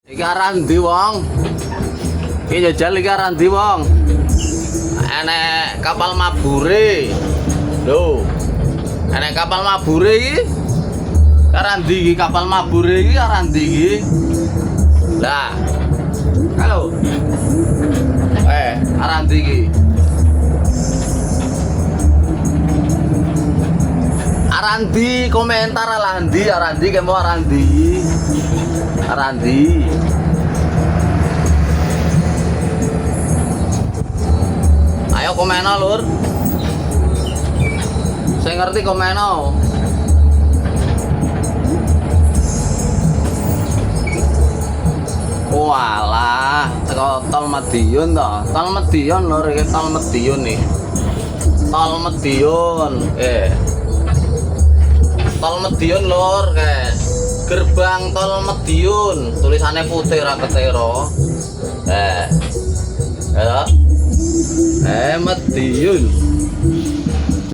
Iki aran ndi wong? Iki jajal iki aran ndi wong? Enek kapal mabure. Lho. Enek kapal mabure iki. Aran ndi iki kapal mabure iki aran ndi iki? Lah. Halo. Aran ndi iki? Arandi komentar Arandi kamu Arandi ayo komena lur saya ngerti komena walah tol Madiun toh tol Madiun lur iki tol Madiun nih tol Madiun Tol Madiun lor guys, gerbang tol Madiun, tulisannya putih raketero, ya, Madiun.